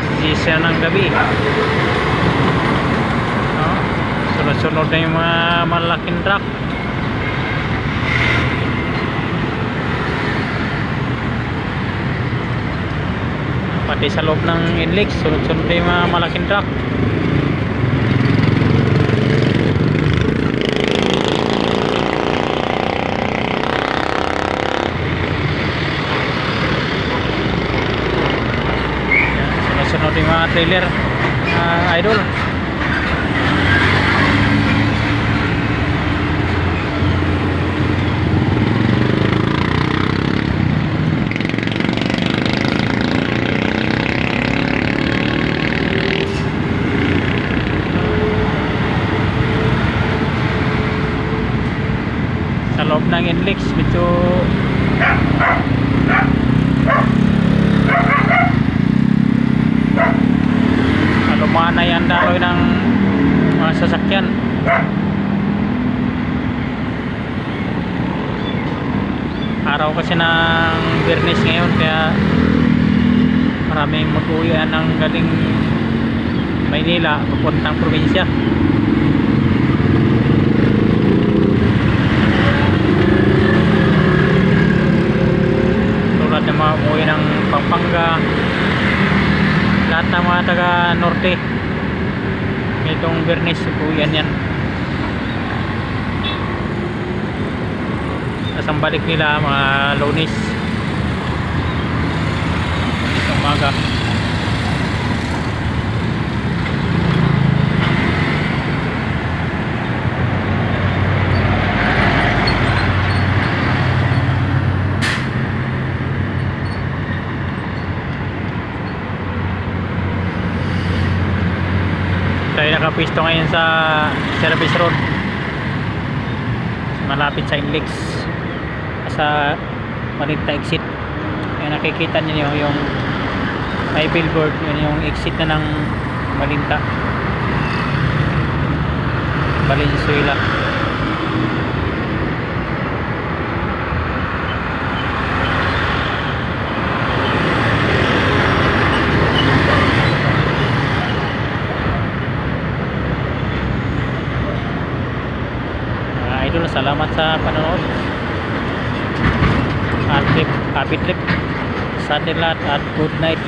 alas 10 ng gabi. No? Sunod-sunod na yung mga malaking truck. Pati sa loob ng NLEX, sunod-sunod na yung mga malaking truck. Sunod yung mga trailer, idol. Sa loob ng NLEX, medyo lumanay ang daloy ng mga sasakyan. Araw kasi ng Biyernes ngayon, kaya maraming mag-uwian ng galing Maynila papuntang probinsya. Tulad ng mga umuwi ng Pampanga, lahat ng mga taga norte itong Biyernes uwian yan. Tapos ang balik nila mga Lunes sa umaga. Tayo nakapisto ngayon sa service road, malapit sa NLEX, sa Malinta exit. Ayan, nakikita niyo yung may billboard, yun yung exit na ng Malinta, Valenzuela. Idol, salamat sa panonood. Happy trip sa atin lahat at good night.